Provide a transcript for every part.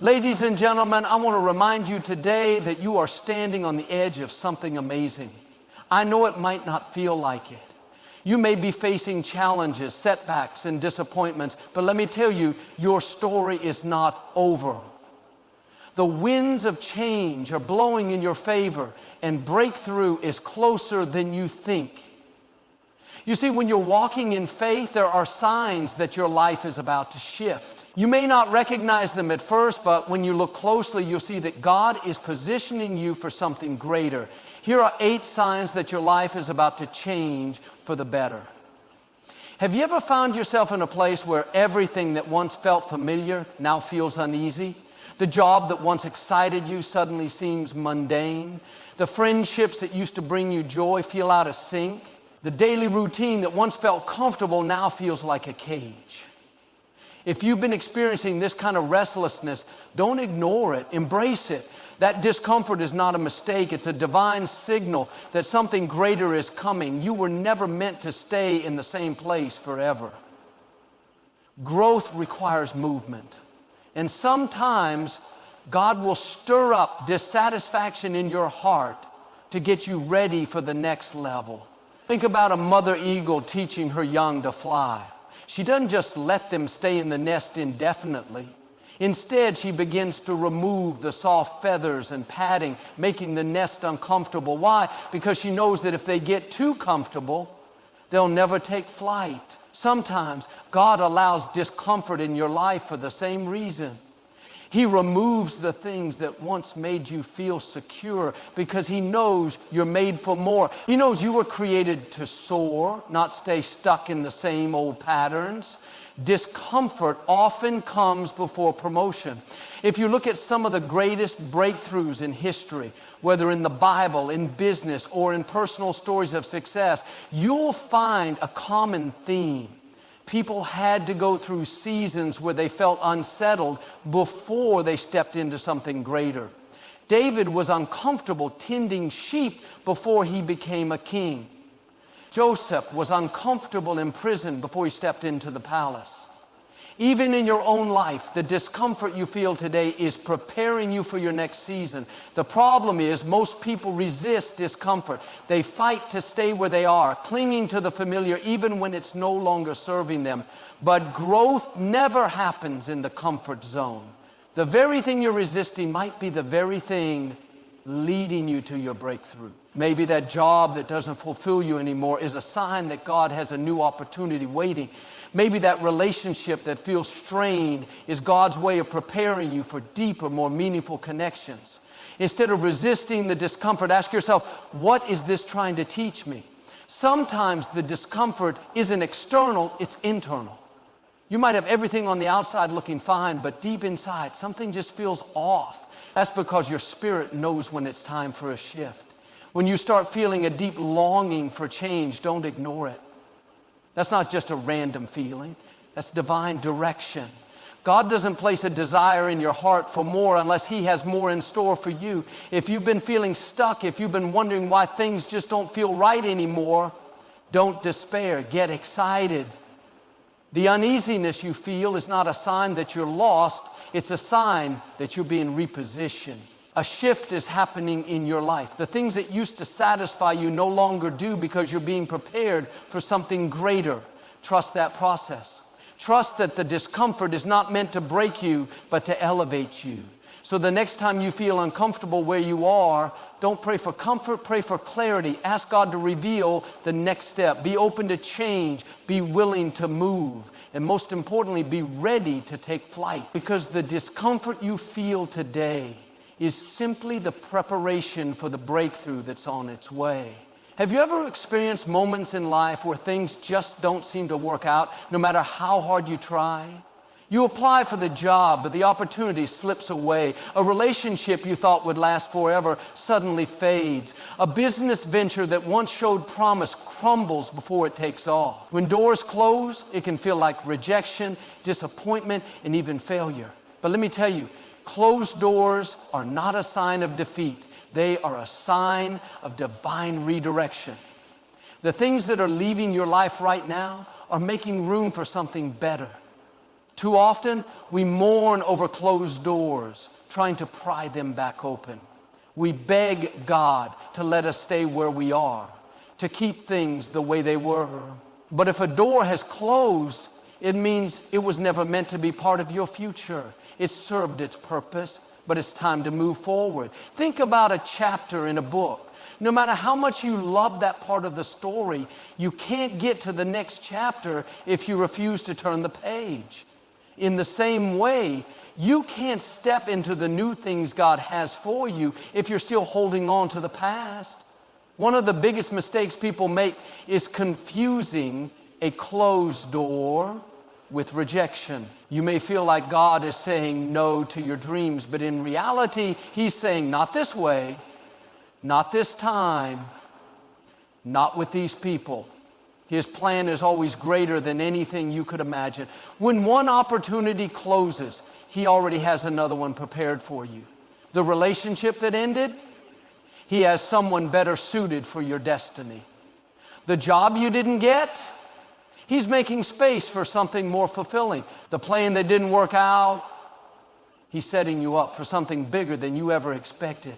Ladies and gentlemen, I want to remind you today that you are standing on the edge of something amazing. I know it might not feel like it. You may be facing challenges, setbacks, and disappointments, but let me tell you, your story is not over. The winds of change are blowing in your favor, and breakthrough is closer than you think. You see, when you're walking in faith, there are signs that your life is about to shift. You may not recognize them at first, but when you look closely, you'll see that God is positioning you for something greater. Here are 8 signs that your life is about to change for the better. Have you ever found yourself in a place where everything that once felt familiar now feels uneasy? The job that once excited you suddenly seems mundane. The friendships that used to bring you joy feel out of sync. The daily routine that once felt comfortable now feels like a cage. If you've been experiencing this kind of restlessness, don't ignore it, embrace it. That discomfort is not a mistake, it's a divine signal that something greater is coming. You were never meant to stay in the same place forever. Growth requires movement. And sometimes God will stir up dissatisfaction in your heart to get you ready for the next level. Think about a mother eagle teaching her young to fly. She doesn't just let them stay in the nest indefinitely. Instead, she begins to remove the soft feathers and padding, making the nest uncomfortable. Why? Because she knows that if they get too comfortable, they'll never take flight. Sometimes God allows discomfort in your life for the same reason. He removes the things that once made you feel secure because He knows you're made for more. He knows you were created to soar, not stay stuck in the same old patterns. Discomfort often comes before promotion. If you look at some of the greatest breakthroughs in history, whether in the Bible, in business, or in personal stories of success, you'll find a common theme. People had to go through seasons where they felt unsettled before they stepped into something greater. David was uncomfortable tending sheep before he became a king. Joseph was uncomfortable in prison before he stepped into the palace. Even in your own life, the discomfort you feel today is preparing you for your next season. The problem is most people resist discomfort. They fight to stay where they are, clinging to the familiar even when it's no longer serving them. But growth never happens in the comfort zone. The very thing you're resisting might be the very thing leading you to your breakthrough. Maybe that job that doesn't fulfill you anymore is a sign that God has a new opportunity waiting. Maybe that relationship that feels strained is God's way of preparing you for deeper, more meaningful connections. Instead of resisting the discomfort, ask yourself, what is this trying to teach me? Sometimes the discomfort isn't external, it's internal. You might have everything on the outside looking fine, but deep inside, something just feels off. That's because your spirit knows when it's time for a shift. When you start feeling a deep longing for change, don't ignore it. That's not just a random feeling. That's divine direction. God doesn't place a desire in your heart for more unless He has more in store for you. If you've been feeling stuck, if you've been wondering why things just don't feel right anymore, don't despair. Get excited. The uneasiness you feel is not a sign that you're lost. It's a sign that you're being repositioned. A shift is happening in your life. The things that used to satisfy you no longer do because you're being prepared for something greater. Trust that process. Trust that the discomfort is not meant to break you, but to elevate you. So the next time you feel uncomfortable where you are, don't pray for comfort, pray for clarity. Ask God to reveal the next step. Be open to change. Be willing to move. And most importantly, be ready to take flight. Because the discomfort you feel today is simply the preparation for the breakthrough that's on its way. Have you ever experienced moments in life where things just don't seem to work out, no matter how hard you try? You apply for the job, but the opportunity slips away. A relationship you thought would last forever suddenly fades. A business venture that once showed promise crumbles before it takes off. When doors close, it can feel like rejection, disappointment, and even failure. But let me tell you, closed doors are not a sign of defeat. They are a sign of divine redirection. The things that are leaving your life right now are making room for something better. Too often, we mourn over closed doors, trying to pry them back open. We beg God to let us stay where we are, to keep things the way they were. But if a door has closed, it means it was never meant to be part of your future. It served its purpose, but it's time to move forward. Think about a chapter in a book. No matter how much you love that part of the story, you can't get to the next chapter if you refuse to turn the page. In the same way, you can't step into the new things God has for you if you're still holding on to the past. One of the biggest mistakes people make is confusing a closed door with rejection. You may feel like God is saying no to your dreams, but in reality, He's saying, not this way, not this time, not with these people. His plan is always greater than anything you could imagine. When one opportunity closes, He already has another one prepared for you. The relationship that ended, He has someone better suited for your destiny. The job you didn't get, He's making space for something more fulfilling. The plan that didn't work out, He's setting you up for something bigger than you ever expected.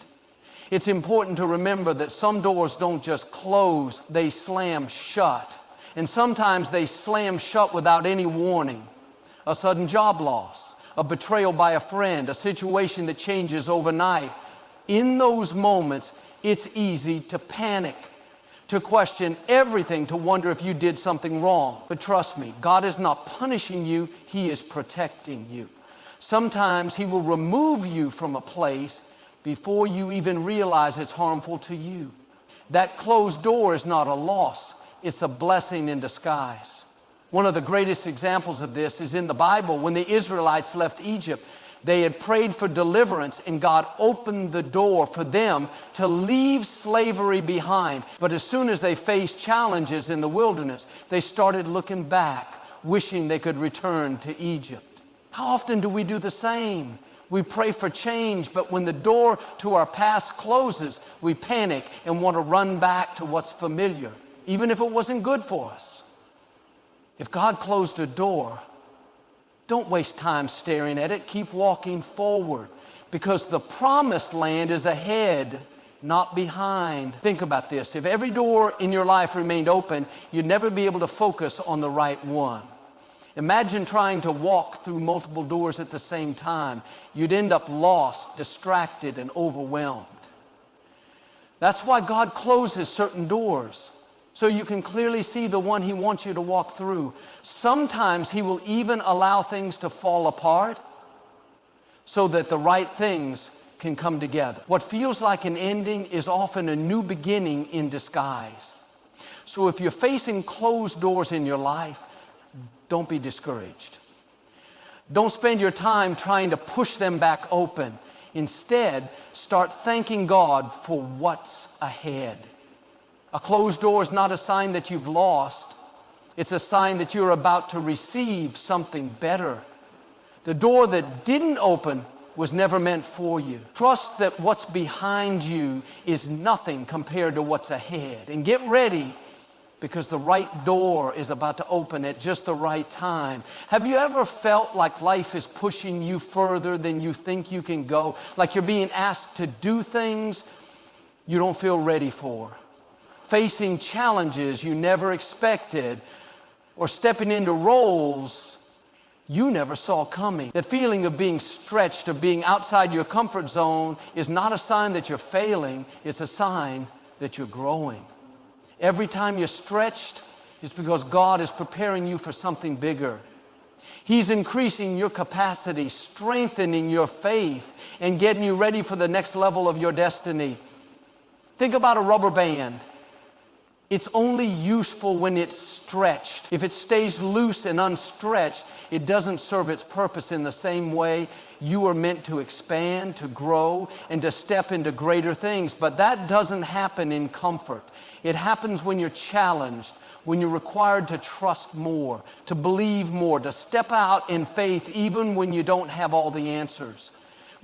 It's important to remember that some doors don't just close, they slam shut. And sometimes they slam shut without any warning. A sudden job loss, a betrayal by a friend, a situation that changes overnight. In those moments, it's easy to panic, to question everything, to wonder if you did something wrong. But trust me, God is not punishing you, He is protecting you. Sometimes He will remove you from a place before you even realize it's harmful to you. That closed door is not a loss, it's a blessing in disguise. One of the greatest examples of this is in the Bible. When the Israelites left Egypt, they had prayed for deliverance, and God opened the door for them to leave slavery behind. But as soon as they faced challenges in the wilderness, they started looking back, wishing they could return to Egypt. How often do we do the same? We pray for change, but when the door to our past closes, we panic and want to run back to what's familiar, even if it wasn't good for us. If God closed a door, don't waste time staring at it. Keep walking forward, because the promised land is ahead, not behind. Think about this. If every door in your life remained open, you'd never be able to focus on the right one. Imagine trying to walk through multiple doors at the same time. You'd end up lost, distracted, and overwhelmed. That's why God closes certain doors, so you can clearly see the one He wants you to walk through. Sometimes He will even allow things to fall apart so that the right things can come together. What feels like an ending is often a new beginning in disguise. So if you're facing closed doors in your life, don't be discouraged. Don't spend your time trying to push them back open. Instead, start thanking God for what's ahead. A closed door is not a sign that you've lost. It's a sign that you're about to receive something better. The door that didn't open was never meant for you. Trust that what's behind you is nothing compared to what's ahead. And get ready, because the right door is about to open at just the right time. Have you ever felt like life is pushing you further than you think you can go? Like you're being asked to do things you don't feel ready for, facing challenges you never expected, or stepping into roles you never saw coming. That feeling of being stretched, of being outside your comfort zone, is not a sign that you're failing, it's a sign that you're growing. Every time you're stretched, it's because God is preparing you for something bigger. He's increasing your capacity, strengthening your faith, and getting you ready for the next level of your destiny. Think about a rubber band. It's only useful when it's stretched. If it stays loose and unstretched, it doesn't serve its purpose. In the same way, you are meant to expand, to grow, and to step into greater things. But that doesn't happen in comfort. It happens when you're challenged, when you're required to trust more, to believe more, to step out in faith even when you don't have all the answers.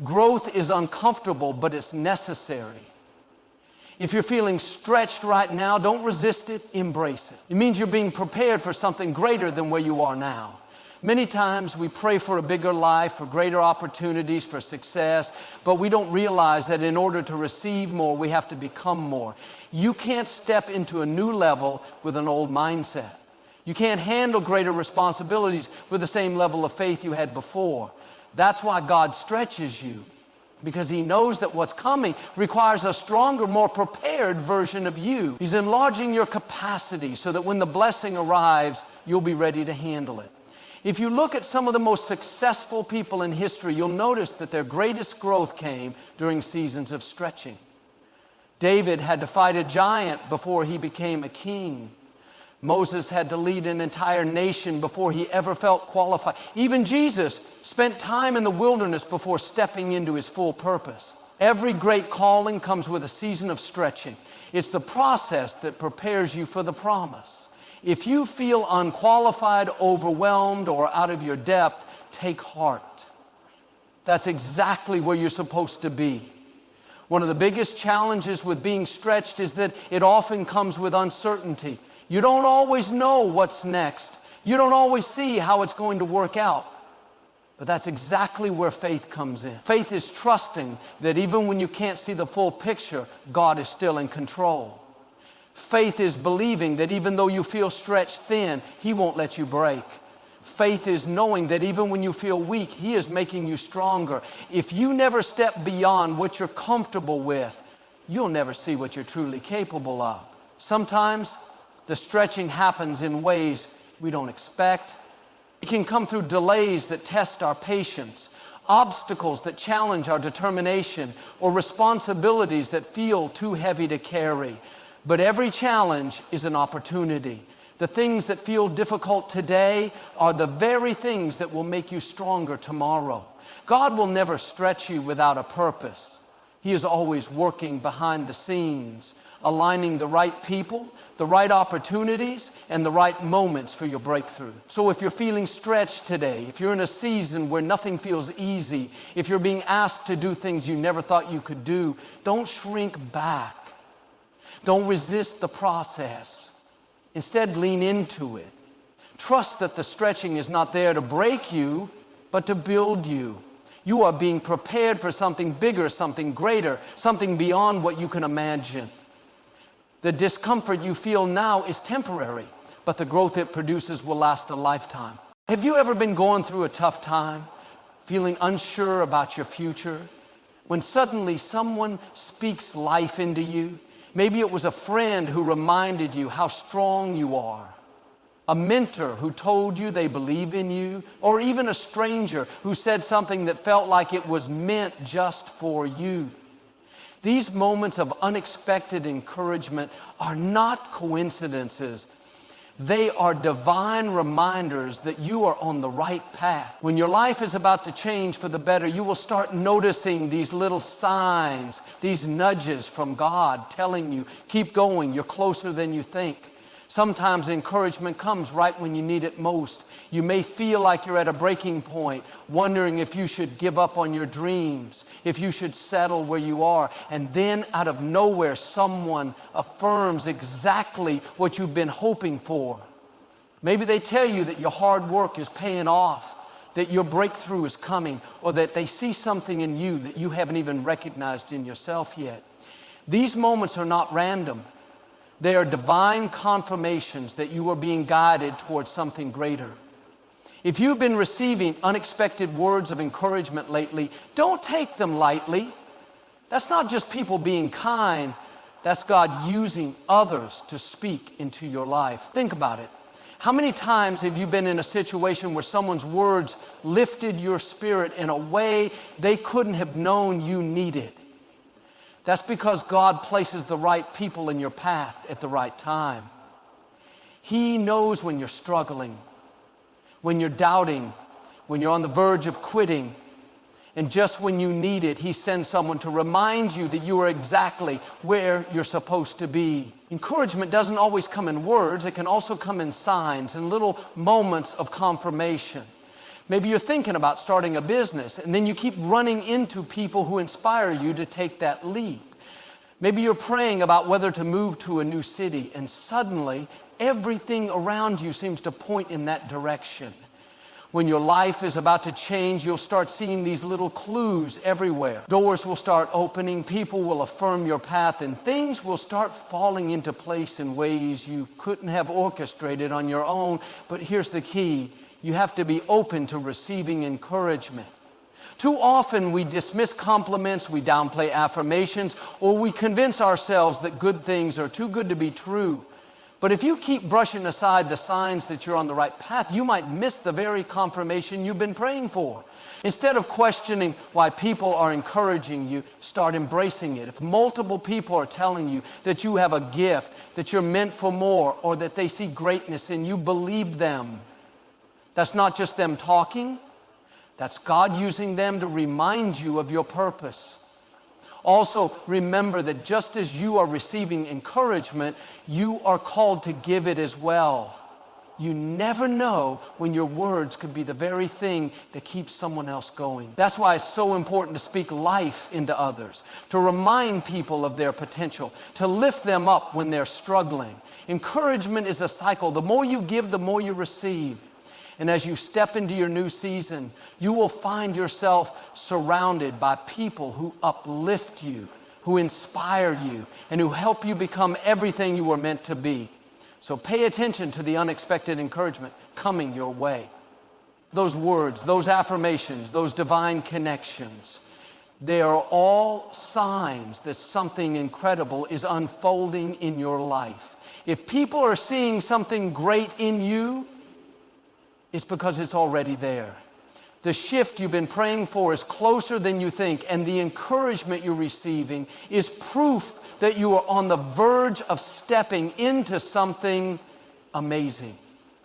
Growth is uncomfortable, but it's necessary. If you're feeling stretched right now, don't resist it, embrace it. It means you're being prepared for something greater than where you are now. Many times we pray for a bigger life, for greater opportunities, for success, but we don't realize that in order to receive more, we have to become more. You can't step into a new level with an old mindset. You can't handle greater responsibilities with the same level of faith you had before. That's why God stretches you, because He knows that what's coming requires a stronger, more prepared version of you. He's enlarging your capacity so that when the blessing arrives, you'll be ready to handle it. If you look at some of the most successful people in history, you'll notice that their greatest growth came during seasons of stretching. David had to fight a giant before he became a king. Moses had to lead an entire nation before he ever felt qualified. Even Jesus spent time in the wilderness before stepping into His full purpose. Every great calling comes with a season of stretching. It's the process that prepares you for the promise. If you feel unqualified, overwhelmed, or out of your depth, take heart. That's exactly where you're supposed to be. One of the biggest challenges with being stretched is that it often comes with uncertainty. You don't always know what's next. You don't always see how it's going to work out. But that's exactly where faith comes in. Faith is trusting that even when you can't see the full picture, God is still in control. Faith is believing that even though you feel stretched thin, He won't let you break. Faith is knowing that even when you feel weak, He is making you stronger. If you never step beyond what you're comfortable with, you'll never see what you're truly capable of. Sometimes the stretching happens in ways we don't expect. It can come through delays that test our patience, obstacles that challenge our determination, or responsibilities that feel too heavy to carry. But every challenge is an opportunity. The things that feel difficult today are the very things that will make you stronger tomorrow. God will never stretch you without a purpose. He is always working behind the scenes, aligning the right people, the right opportunities, and the right moments for your breakthrough. So if you're feeling stretched today, if you're in a season where nothing feels easy, if you're being asked to do things you never thought you could do, don't shrink back. Don't resist the process. Instead, lean into it. Trust that the stretching is not there to break you, but to build you. You are being prepared for something bigger, something greater, something beyond what you can imagine. The discomfort you feel now is temporary, but the growth it produces will last a lifetime. Have you ever been going through a tough time, feeling unsure about your future, when suddenly someone speaks life into you? Maybe it was a friend who reminded you how strong you are, a mentor who told you they believe in you, or even a stranger who said something that felt like it was meant just for you. These moments of unexpected encouragement are not coincidences. They are divine reminders that you are on the right path. When your life is about to change for the better, you will start noticing these little signs, these nudges from God telling you, keep going, you're closer than you think. Sometimes encouragement comes right when you need it most. You may feel like you're at a breaking point, wondering if you should give up on your dreams, if you should settle where you are. And then out of nowhere, someone affirms exactly what you've been hoping for. Maybe they tell you that your hard work is paying off, that your breakthrough is coming, or that they see something in you that you haven't even recognized in yourself yet. These moments are not random. They are divine confirmations that you are being guided towards something greater. If you've been receiving unexpected words of encouragement lately, don't take them lightly. That's not just people being kind. That's God using others to speak into your life. Think about it. How many times have you been in a situation where someone's words lifted your spirit in a way they couldn't have known you needed? That's because God places the right people in your path at the right time. He knows when you're struggling, when you're doubting, when you're on the verge of quitting. And just when you need it, He sends someone to remind you that you are exactly where you're supposed to be. Encouragement doesn't always come in words. It can also come in signs and little moments of confirmation. Maybe you're thinking about starting a business, and then you keep running into people who inspire you to take that leap. Maybe you're praying about whether to move to a new city, and suddenly everything around you seems to point in that direction. When your life is about to change, you'll start seeing these little clues everywhere. Doors will start opening, people will affirm your path, and things will start falling into place in ways you couldn't have orchestrated on your own. But here's the key: you have to be open to receiving encouragement. Too often we dismiss compliments, we downplay affirmations, or we convince ourselves that good things are too good to be true. But if you keep brushing aside the signs that you're on the right path, you might miss the very confirmation you've been praying for. Instead of questioning why people are encouraging you, start embracing it. If multiple people are telling you that you have a gift, that you're meant for more, or that they see greatness in you, believe them. That's not just them talking. That's God using them to remind you of your purpose. Also, remember that just as you are receiving encouragement, you are called to give it as well. You never know when your words could be the very thing that keeps someone else going. That's why it's so important to speak life into others, to remind people of their potential, to lift them up when they're struggling. Encouragement is a cycle. The more you give, the more you receive. And as you step into your new season, you will find yourself surrounded by people who uplift you, who inspire you, and who help you become everything you were meant to be. So pay attention to the unexpected encouragement coming your way. Those words, those affirmations, those divine connections, they are all signs that something incredible is unfolding in your life. If people are seeing something great in you, it's because it's already there. The shift you've been praying for is closer than you think, and the encouragement you're receiving is proof that you are on the verge of stepping into something amazing.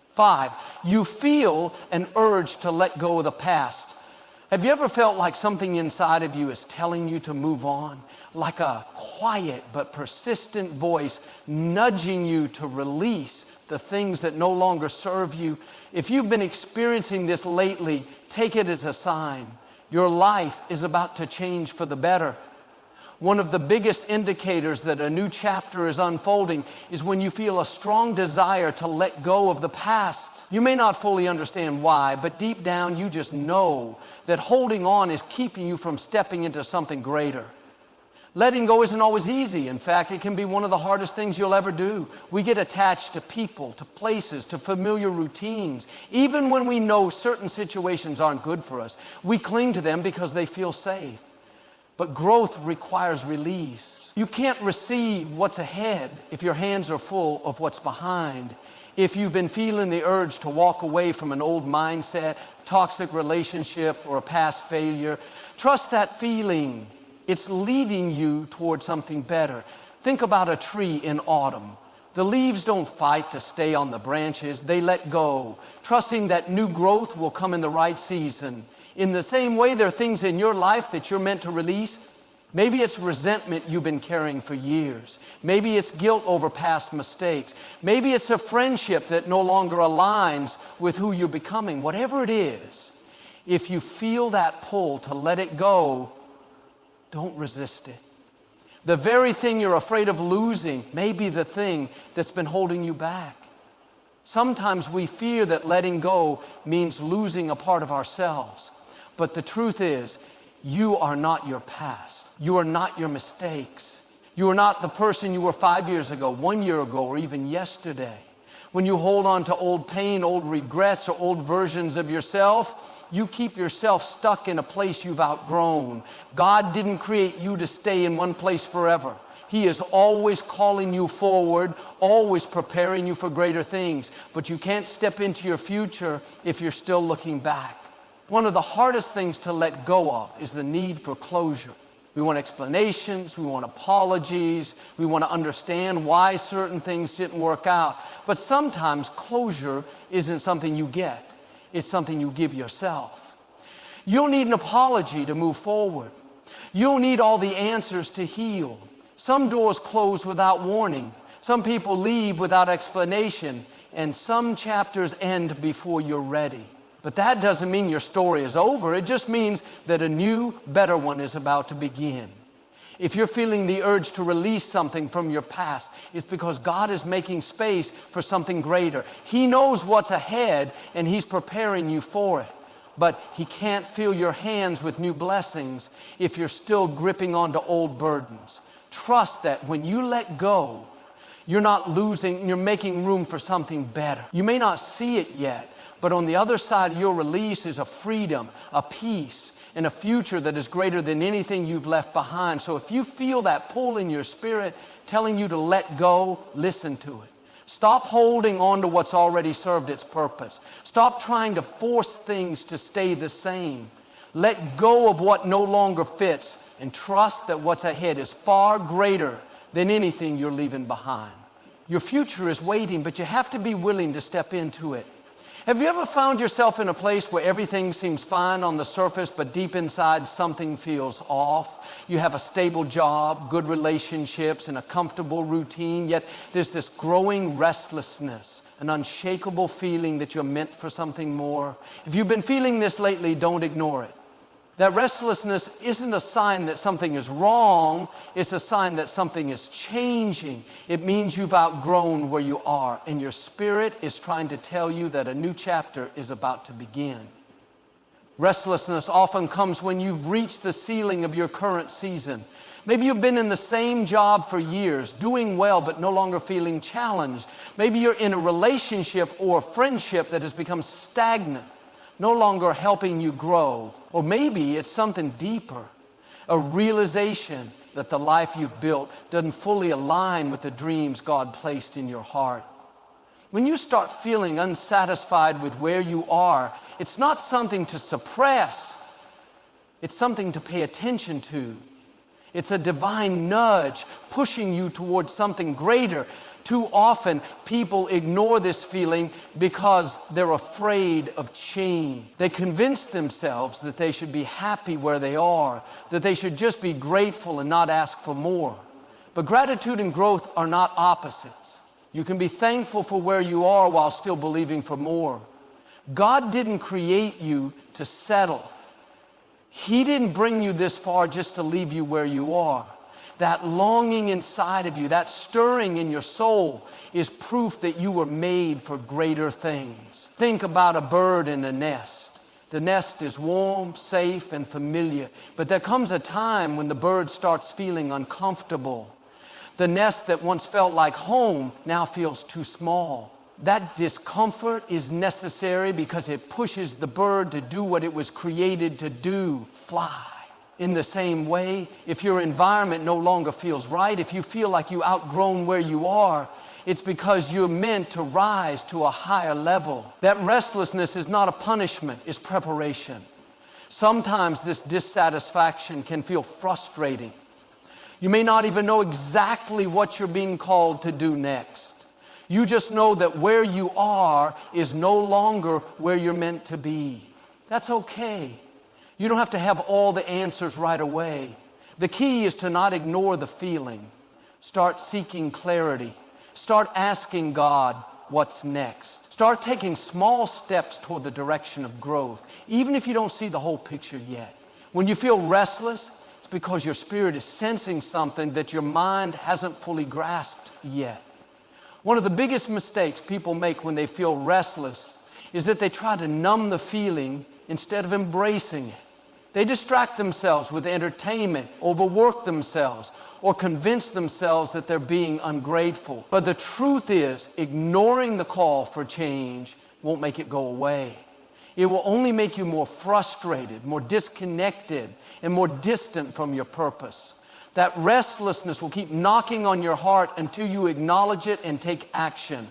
5, you feel an urge to let go of the past. Have you ever felt like something inside of you is telling you to move on? Like a quiet but persistent voice nudging you to release the things that no longer serve you? If you've been experiencing this lately, take it as a sign. Your life is about to change for the better. One of the biggest indicators that a new chapter is unfolding is when you feel a strong desire to let go of the past. You may not fully understand why, but deep down you just know that holding on is keeping you from stepping into something greater. Letting go isn't always easy. In fact, it can be one of the hardest things you'll ever do. We get attached to people, to places, to familiar routines. Even when we know certain situations aren't good for us, we cling to them because they feel safe. But growth requires release. You can't receive what's ahead if your hands are full of what's behind. If you've been feeling the urge to walk away from an old mindset, toxic relationship, or a past failure, trust that feeling. It's leading you toward something better. Think about a tree in autumn. The leaves don't fight to stay on the branches. They let go, trusting that new growth will come in the right season. In the same way, there are things in your life that you're meant to release. Maybe it's resentment you've been carrying for years. Maybe it's guilt over past mistakes. Maybe it's a friendship that no longer aligns with who you're becoming. Whatever it is, if you feel that pull to let it go, don't resist it. The very thing you're afraid of losing may be the thing that's been holding you back. Sometimes we fear that letting go means losing a part of ourselves. But the truth is, you are not your past. You are not your mistakes. You are not the person you were 5 years ago, 1 year ago, or even yesterday. When you hold on to old pain, old regrets, or old versions of yourself, you keep yourself stuck in a place you've outgrown. God didn't create you to stay in one place forever. He is always calling you forward, always preparing you for greater things. But you can't step into your future if you're still looking back. One of the hardest things to let go of is the need for closure. We want explanations, we want apologies, we want to understand why certain things didn't work out. But sometimes closure isn't something you get. It's something you give yourself. You'll need an apology to move forward. You'll need all the answers to heal. Some doors close without warning. Some people leave without explanation. And some chapters end before you're ready. But that doesn't mean your story is over. It just means that a new, better one is about to begin. If you're feeling the urge to release something from your past, it's because God is making space for something greater. He knows what's ahead, and He's preparing you for it. But He can't fill your hands with new blessings if you're still gripping onto old burdens. Trust that when you let go, you're not losing, you're making room for something better. You may not see it yet, but on the other side of your release is a freedom, a peace, and a future that is greater than anything you've left behind. So if you feel that pull in your spirit telling you to let go, listen to it. Stop holding on to what's already served its purpose. Stop trying to force things to stay the same. Let go of what no longer fits and trust that what's ahead is far greater than anything you're leaving behind. Your future is waiting, but you have to be willing to step into it. Have you ever found yourself in a place where everything seems fine on the surface, but deep inside something feels off? You have a stable job, good relationships, and a comfortable routine, yet there's this growing restlessness, an unshakable feeling that you're meant for something more. If you've been feeling this lately, don't ignore it. That restlessness isn't a sign that something is wrong, it's a sign that something is changing. It means you've outgrown where you are, and your spirit is trying to tell you that a new chapter is about to begin. Restlessness often comes when you've reached the ceiling of your current season. Maybe you've been in the same job for years, doing well but no longer feeling challenged. Maybe you're in a relationship or a friendship that has become stagnant, no longer helping you grow. Or maybe it's something deeper, a realization that the life you've built doesn't fully align with the dreams God placed in your heart. When you start feeling unsatisfied with where you are, it's not something to suppress, it's something to pay attention to. It's a divine nudge pushing you towards something greater. Too often, people ignore this feeling because they're afraid of change. They convince themselves that they should be happy where they are, that they should just be grateful and not ask for more. But gratitude and growth are not opposites. You can be thankful for where you are while still believing for more. God didn't create you to settle. He didn't bring you this far just to leave you where you are. That longing inside of you, that stirring in your soul is proof that you were made for greater things. Think about a bird in a nest. The nest is warm, safe, and familiar. But there comes a time when the bird starts feeling uncomfortable. The nest that once felt like home now feels too small. That discomfort is necessary because it pushes the bird to do what it was created to do, fly. In the same way, if your environment no longer feels right, if you feel like you've outgrown where you are, it's because you're meant to rise to a higher level. That restlessness is not a punishment, it's preparation. Sometimes this dissatisfaction can feel frustrating. You may not even know exactly what you're being called to do next. You just know that where you are is no longer where you're meant to be. That's okay. You don't have to have all the answers right away. The key is to not ignore the feeling. Start seeking clarity. Start asking God what's next. Start taking small steps toward the direction of growth, even if you don't see the whole picture yet. When you feel restless, it's because your spirit is sensing something that your mind hasn't fully grasped yet. One of the biggest mistakes people make when they feel restless is that they try to numb the feeling instead of embracing it. They distract themselves with entertainment, overwork themselves, or convince themselves that they're being ungrateful. But the truth is, ignoring the call for change won't make it go away. It will only make you more frustrated, more disconnected, and more distant from your purpose. That restlessness will keep knocking on your heart until you acknowledge it and take action.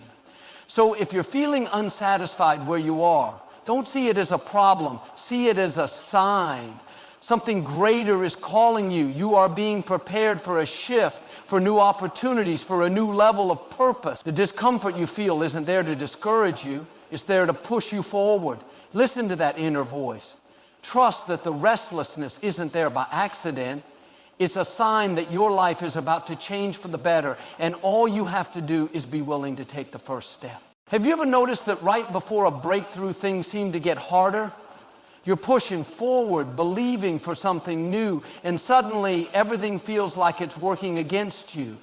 So if you're feeling unsatisfied where you are, don't see it as a problem. See it as a sign. Something greater is calling you. You are being prepared for a shift, for new opportunities, for a new level of purpose. The discomfort you feel isn't there to discourage you. It's there to push you forward. Listen to that inner voice. Trust that the restlessness isn't there by accident. It's a sign that your life is about to change for the better, and all you have to do is be willing to take the first step. Have you ever noticed that right before a breakthrough, things seem to get harder? You're pushing forward, believing for something new, and suddenly everything feels like it's working against you.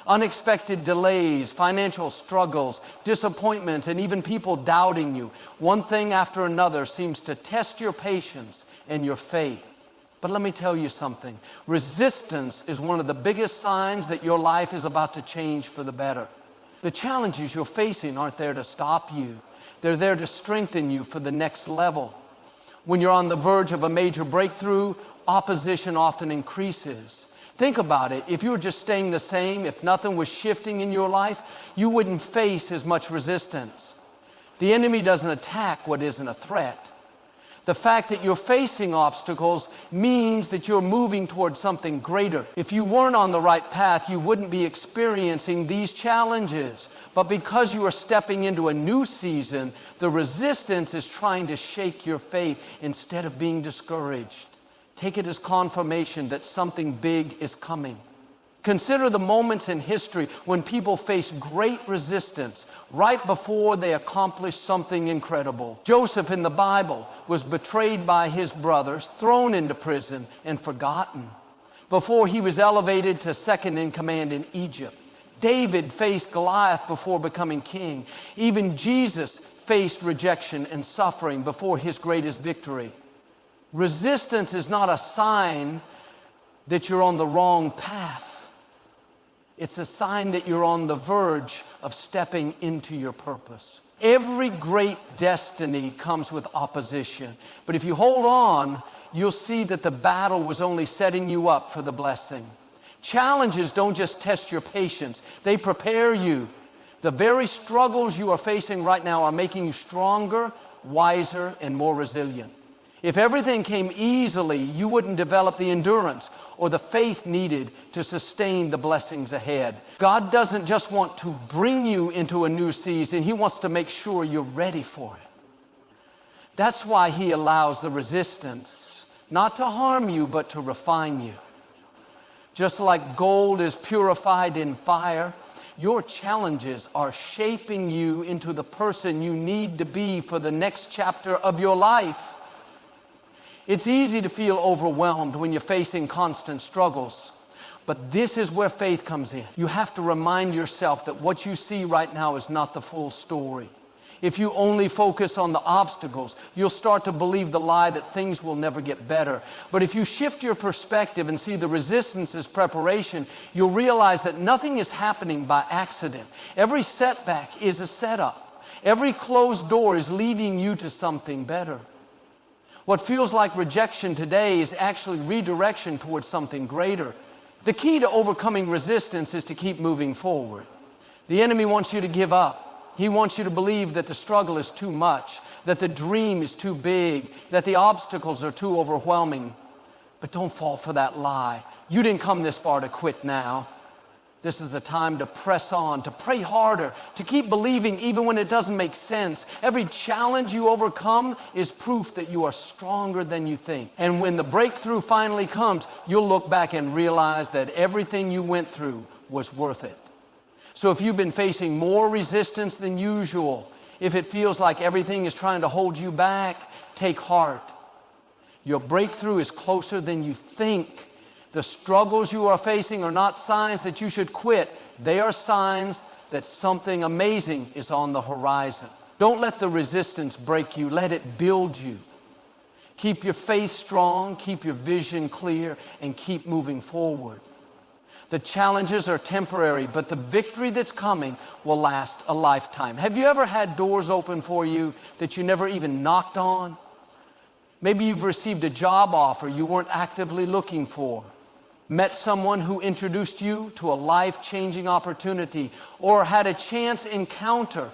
Unexpected delays, financial struggles, disappointments, and even people doubting you. One thing after another seems to test your patience and your faith. But let me tell you something. Resistance is one of the biggest signs that your life is about to change for the better. The challenges you're facing aren't there to stop you. They're there to strengthen you for the next level. When you're on the verge of a major breakthrough, opposition often increases. Think about it. If you were just staying the same, if nothing was shifting in your life, you wouldn't face as much resistance. The enemy doesn't attack what isn't a threat. The fact that you're facing obstacles means that you're moving towards something greater. If you weren't on the right path, you wouldn't be experiencing these challenges. But because you are stepping into a new season, the resistance is trying to shake your faith instead of being discouraged. Take it as confirmation that something big is coming. Consider the moments in history when people faced great resistance right before they accomplished something incredible. Joseph in the Bible was betrayed by his brothers, thrown into prison, and forgotten before he was elevated to second in command in Egypt. David faced Goliath before becoming king. Even Jesus faced rejection and suffering before his greatest victory. Resistance is not a sign that you're on the wrong path. It's a sign that you're on the verge of stepping into your purpose. Every great destiny comes with opposition. But if you hold on, you'll see that the battle was only setting you up for the blessing. Challenges don't just test your patience, they prepare you. The very struggles you are facing right now are making you stronger, wiser, and more resilient. If everything came easily, you wouldn't develop the endurance or the faith needed to sustain the blessings ahead. God doesn't just want to bring you into a new season, He wants to make sure you're ready for it. That's why He allows the resistance, not to harm you, but to refine you. Just like gold is purified in fire, your challenges are shaping you into the person you need to be for the next chapter of your life. It's easy to feel overwhelmed when you're facing constant struggles, but this is where faith comes in. You have to remind yourself that what you see right now is not the full story. If you only focus on the obstacles, you'll start to believe the lie that things will never get better. But if you shift your perspective and see the resistance as preparation, you'll realize that nothing is happening by accident. Every setback is a setup. Every closed door is leading you to something better. What feels like rejection today is actually redirection towards something greater. The key to overcoming resistance is to keep moving forward. The enemy wants you to give up. He wants you to believe that the struggle is too much, that the dream is too big, that the obstacles are too overwhelming. But don't fall for that lie. You didn't come this far to quit now. This is the time to press on, to pray harder, to keep believing even when it doesn't make sense. Every challenge you overcome is proof that you are stronger than you think. And when the breakthrough finally comes, you'll look back and realize that everything you went through was worth it. So if you've been facing more resistance than usual, if it feels like everything is trying to hold you back, take heart. Your breakthrough is closer than you think. The struggles you are facing are not signs that you should quit. They are signs that something amazing is on the horizon. Don't let the resistance break you. Let it build you. Keep your faith strong, keep your vision clear, and keep moving forward. The challenges are temporary, but the victory that's coming will last a lifetime. Have you ever had doors open for you that you never even knocked on? Maybe you've received a job offer you weren't actively looking for, met someone who introduced you to a life-changing opportunity, or had a chance encounter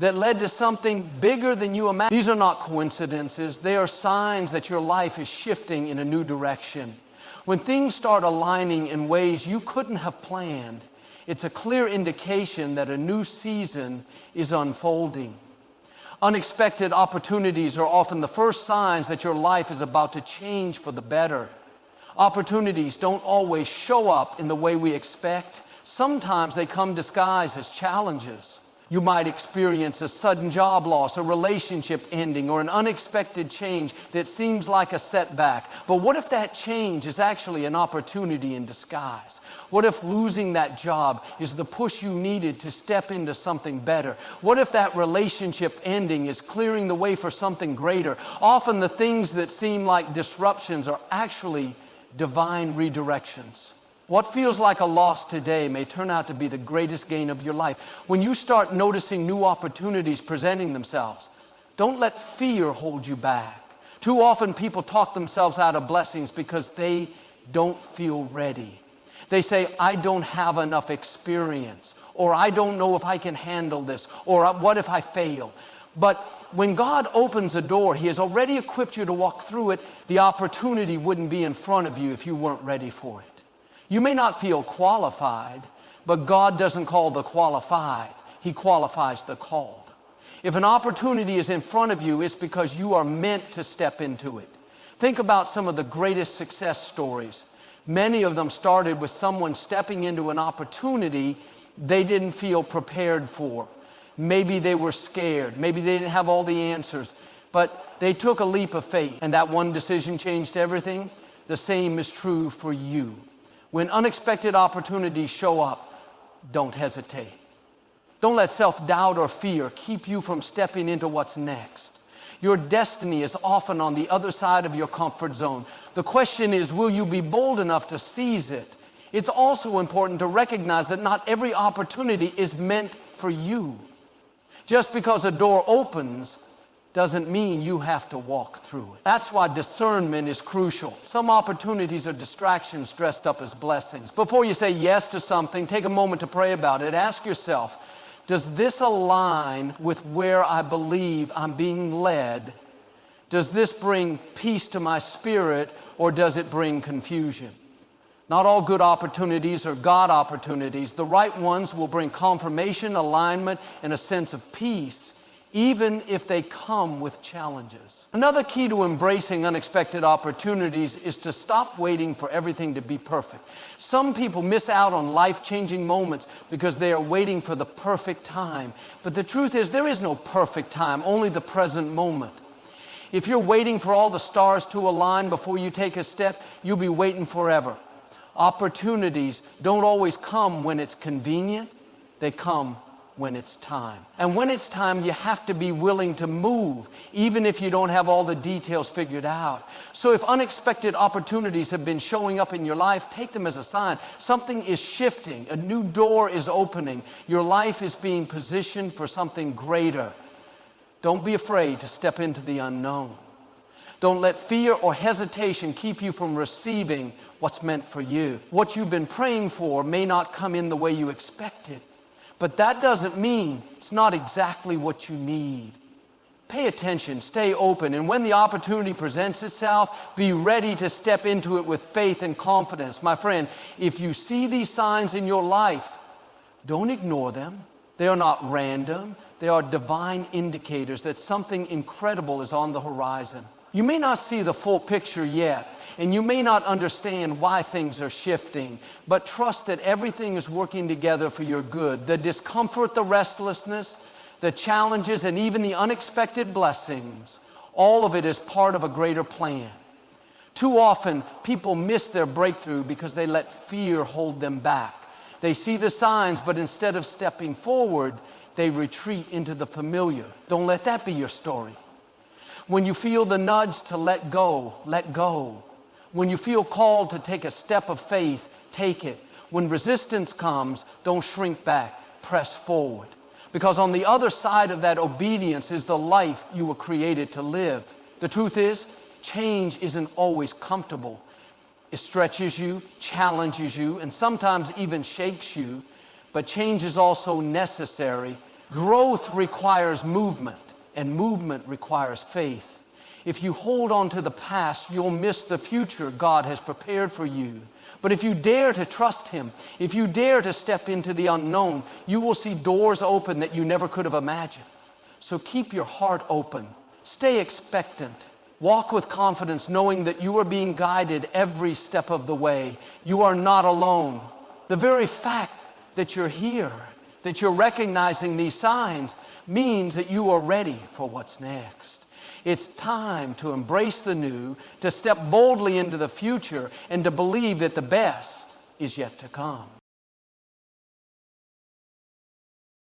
that led to something bigger than you imagined. These are not coincidences. They are signs that your life is shifting in a new direction. When things start aligning in ways you couldn't have planned, it's a clear indication that a new season is unfolding. Unexpected opportunities are often the first signs that your life is about to change for the better. Opportunities don't always show up in the way we expect. Sometimes they come disguised as challenges. You might experience a sudden job loss, a relationship ending, or an unexpected change that seems like a setback. But what if that change is actually an opportunity in disguise? What if losing that job is the push you needed to step into something better? What if that relationship ending is clearing the way for something greater? Often the things that seem like disruptions are actually divine redirections. What feels like a loss today may turn out to be the greatest gain of your life. When you start noticing new opportunities presenting themselves, don't let fear hold you back. Too often people talk themselves out of blessings because they don't feel ready. They say, I don't have enough experience, or I don't know if I can handle this, or what if I fail? But when God opens a door, He has already equipped you to walk through it. The opportunity wouldn't be in front of you if you weren't ready for it. You may not feel qualified, but God doesn't call the qualified. He qualifies the called. If an opportunity is in front of you, it's because you are meant to step into it. Think about some of the greatest success stories. Many of them started with someone stepping into an opportunity they didn't feel prepared for. Maybe they were scared. Maybe they didn't have all the answers. But they took a leap of faith, and that one decision changed everything. The same is true for you. When unexpected opportunities show up, don't hesitate. Don't let self-doubt or fear keep you from stepping into what's next. Your destiny is often on the other side of your comfort zone. The question is, will you be bold enough to seize it? It's also important to recognize that not every opportunity is meant for you. Just because a door opens doesn't mean you have to walk through it. That's why discernment is crucial. Some opportunities are distractions dressed up as blessings. Before you say yes to something, take a moment to pray about it. Ask yourself, does this align with where I believe I'm being led? Does this bring peace to my spirit, or does it bring confusion? Not all good opportunities are God opportunities. The right ones will bring confirmation, alignment, and a sense of peace, even if they come with challenges. Another key to embracing unexpected opportunities is to stop waiting for everything to be perfect. Some people miss out on life-changing moments because they are waiting for the perfect time. But the truth is, there is no perfect time, only the present moment. If you're waiting for all the stars to align before you take a step, you'll be waiting forever. Opportunities don't always come when it's convenient. They come when it's time. And when it's time, you have to be willing to move, even if you don't have all the details figured out. So if unexpected opportunities have been showing up in your life, take them as a sign. Something is shifting. A new door is opening. Your life is being positioned for something greater. Don't be afraid to step into the unknown. Don't let fear or hesitation keep you from receiving what's meant for you. What you've been praying for may not come in the way you expected. But that doesn't mean it's not exactly what you need. Pay attention, stay open, and when the opportunity presents itself, be ready to step into it with faith and confidence. My friend, if you see these signs in your life, don't ignore them. They are not random. They are divine indicators that something incredible is on the horizon. You may not see the full picture yet, and you may not understand why things are shifting, but trust that everything is working together for your good. The discomfort, the restlessness, the challenges, and even the unexpected blessings, all of it is part of a greater plan. Too often, people miss their breakthrough because they let fear hold them back. They see the signs, but instead of stepping forward, they retreat into the familiar. Don't let that be your story. When you feel the nudge to let go, let go. When you feel called to take a step of faith, take it. When resistance comes, don't shrink back, press forward. Because on the other side of that obedience is the life you were created to live. The truth is, change isn't always comfortable. It stretches you, challenges you, and sometimes even shakes you. But change is also necessary. Growth requires movement, and movement requires faith. If you hold on to the past, you'll miss the future God has prepared for you. But if you dare to trust Him, if you dare to step into the unknown, you will see doors open that you never could have imagined. So keep your heart open. Stay expectant. Walk with confidence, knowing that you are being guided every step of the way. You are not alone. The very fact that you're here that you're recognizing these signs means that you are ready for what's next. It's time to embrace the new, to step boldly into the future, and to believe that the best is yet to come.